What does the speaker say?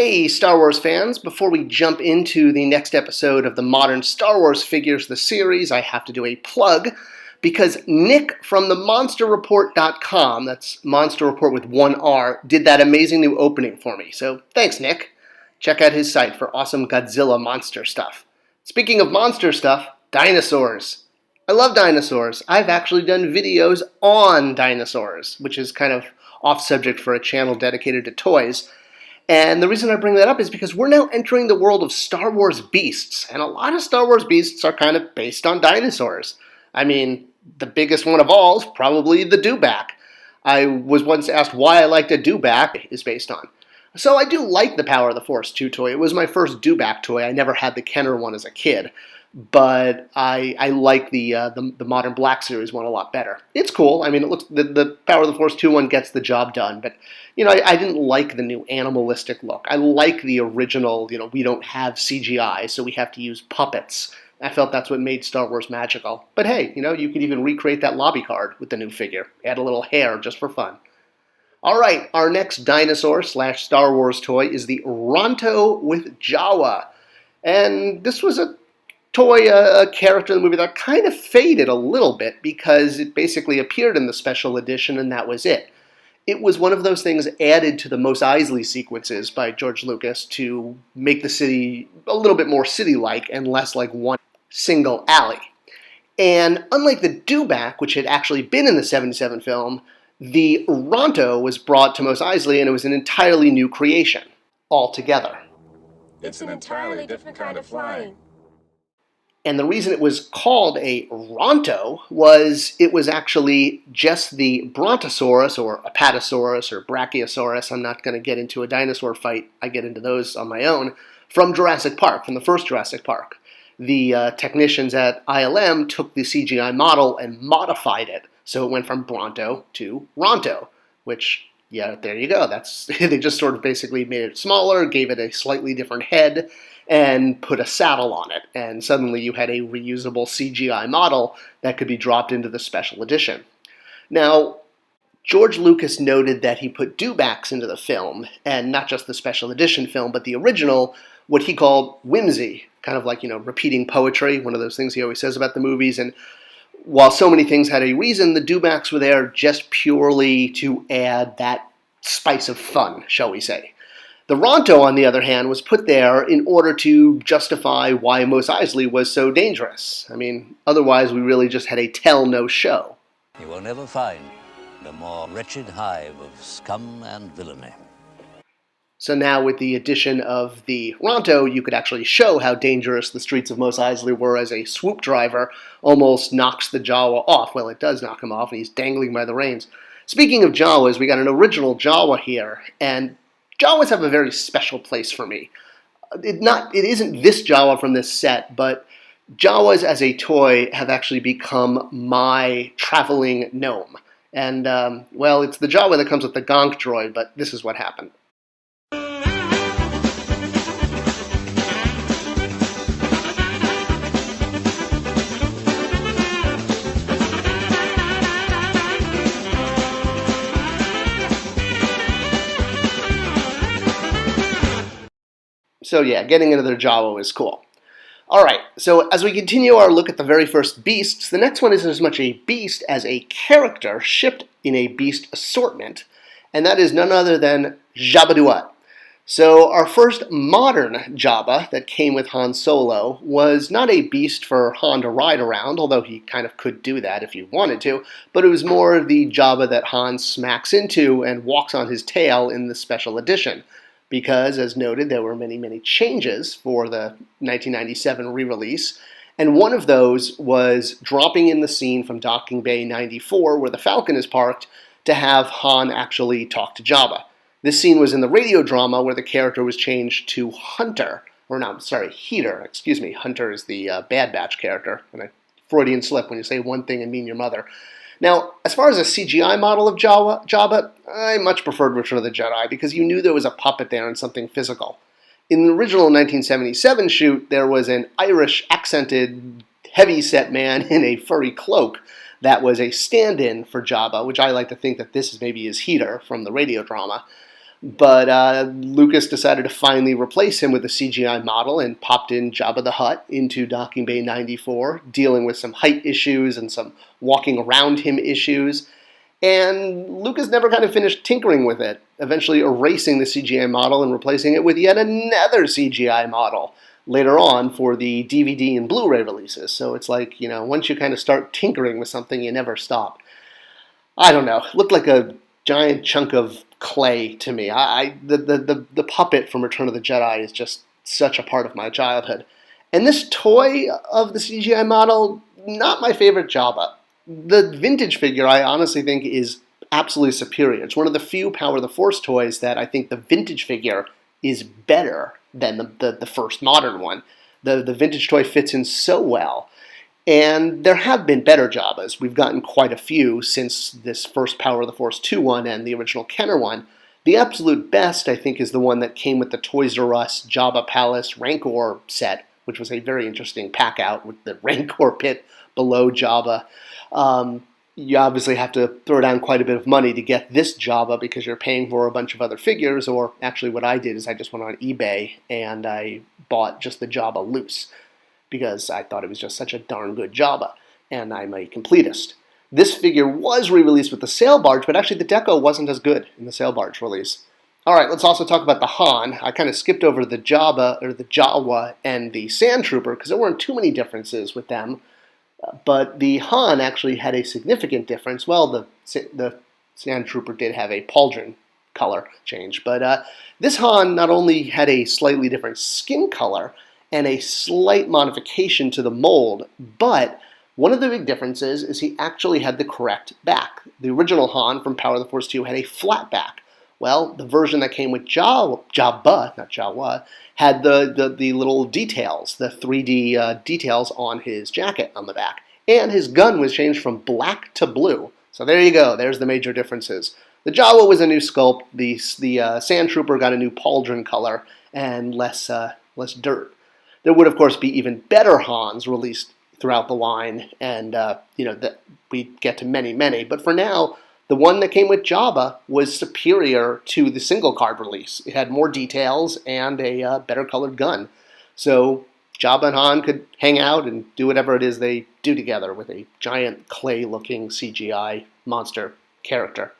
Hey, Star Wars fans! Before we jump into the next episode of the Modern Star Wars Figures, the series, I have to do a plug because Nick from the MonsterReport.com, that's Monster Report with one R, did that amazing new opening for me. So thanks, Nick. Check out his site for awesome Godzilla monster stuff. Speaking of monster stuff, dinosaurs. I love dinosaurs. I've actually done videos on dinosaurs, which is kind of off subject for a channel dedicated to toys. And the reason I bring that up is because we're now entering the world of Star Wars beasts, and a lot of Star Wars beasts are kind of based on dinosaurs. I mean, the biggest one of all is probably the Dewback. I was once asked why I liked a Dewback is based on. So I do like the Power of the Force 2 toy. It was my first Dewback toy. I never had the Kenner one as a kid, but I like the modern Black Series one a lot better. It's cool. I mean, it looks the Power of the Force 2 one gets the job done, but you know, I didn't like the new animalistic look. I like the original, we don't have CGI, so we have to use puppets. I felt that's what made Star Wars magical. But hey, you could even recreate that lobby card with the new figure. Add a little hair just for fun. All right, our next dinosaur/Star Wars toy is the Ronto with Jabba. And this was a toy, a character in the movie that kind of faded a little bit because it basically appeared in the special edition and that was it. It was one of those things added to the Mos Eisley sequences by George Lucas to make the city a little bit more city-like and less like one single alley. And unlike the Dewback, which had actually been in the 77 film, the Ronto was brought to Mos Eisley and it was an entirely new creation altogether. It's an entirely different kind of flying. And the reason it was called a Ronto was it was actually just the Brontosaurus or Apatosaurus or Brachiosaurus. I'm not going to get into a dinosaur fight. I get into those on my own. From Jurassic Park, from the first Jurassic Park. The technicians at ILM took the CGI model and modified it. So it went from Bronto to Ronto, which, yeah, there you go. They just sort of basically made it smaller, gave it a slightly different head, and put a saddle on it, and suddenly you had a reusable CGI model that could be dropped into the special edition. Now, George Lucas noted that he put Dewbacks into the film, and not just the special edition film, but the original, what he called whimsy, kind of like, repeating poetry, one of those things he always says about the movies, and while so many things had a reason, the Dewbacks were there just purely to add that spice of fun, shall we say. The Ronto, on the other hand, was put there in order to justify why Mos Eisley was so dangerous. I mean, otherwise we really just had a tell-no-show. You will never find a more wretched hive of scum and villainy. So now with the addition of the Ronto, you could actually show how dangerous the streets of Mos Eisley were as a swoop driver almost knocks the Jawa off. Well, it does knock him off, and he's dangling by the reins. Speaking of Jawas, we got an original Jawa here, and Jawas have a very special place for me. It isn't this Jawa from this set, but Jawas as a toy have actually become my traveling gnome. And, well, it's the Jawa that comes with the Gonk droid, but this is what happened. So yeah, getting into their Jawa is cool. Alright, so as we continue our look at the very first beasts, the next one isn't as much a beast as a character shipped in a beast assortment, and that is none other than Jabba the Hutt. So our first modern Jabba that came with Han Solo was not a beast for Han to ride around, although he kind of could do that if he wanted to, but it was more the Jabba that Han smacks into and walks on his tail in the special edition. Because, as noted, there were many, many changes for the 1997 re-release, and one of those was dropping in the scene from Docking Bay 94, where the Falcon is parked, to have Han actually talk to Jabba. This scene was in the radio drama where the character was changed to Hunter, Heater, excuse me. Hunter is the Bad Batch character, and a Freudian slip when you say one thing and mean your mother. Now, as far as a CGI model of Jabba, I much preferred Return of the Jedi because you knew there was a puppet there and something physical. In the original 1977 shoot, there was an Irish accented heavy-set man in a furry cloak that was a stand-in for Jabba, which I like to think that this is maybe his Heater from the radio drama. But Lucas decided to finally replace him with a CGI model and popped in Jabba the Hutt into Docking Bay 94, dealing with some height issues and some walking around him issues. And Lucas never kind of finished tinkering with it, eventually erasing the CGI model and replacing it with yet another CGI model later on for the DVD and Blu-ray releases. So it's like, once you kind of start tinkering with something, you never stop. I don't know. It looked like a giant chunk of clay to me. The puppet from Return of the Jedi is just such a part of my childhood. And this toy of the CGI model, not my favorite Jabba. The vintage figure I honestly think is absolutely superior. It's one of the few Power of the Force toys that I think the vintage figure is better than the first modern one. The vintage toy fits in so well. And there have been better Jabbas. We've gotten quite a few since this first Power of the Force 2 one and the original Kenner one. The absolute best, I think, is the one that came with the Toys R Us Jabba Palace Rancor set, which was a very interesting pack-out with the Rancor pit below Jabba. You obviously have to throw down quite a bit of money to get this Jabba because you're paying for a bunch of other figures, or actually what I did is I just went on eBay and I bought just the Jabba loose, because I thought it was just such a darn good Jabba, and I'm a completist. This figure was re-released with the Sail Barge, but actually the deco wasn't as good in the Sail Barge release. Alright, let's also talk about the Han. I kind of skipped over the Jabba, or the Jawa, and the Sand Trooper, because there weren't too many differences with them. But the Han actually had a significant difference. Well, the Sand Trooper did have a pauldron color change, but this Han not only had a slightly different skin color, and a slight modification to the mold, but one of the big differences is he actually had the correct back. The original Han from Power of the Force 2 had a flat back. Well, the version that came with Jabba, not Jawa, had the little details, the 3D details on his jacket on the back. And his gun was changed from black to blue. So there you go, there's the major differences. The Jawa was a new sculpt, the Sand Trooper got a new pauldron color, and less dirt. There would, of course, be even better Hans released throughout the line, and that we get to many, many. But for now, the one that came with Jabba was superior to the single card release. It had more details and a better colored gun. So Jabba and Han could hang out and do whatever it is they do together with a giant clay-looking CGI monster character.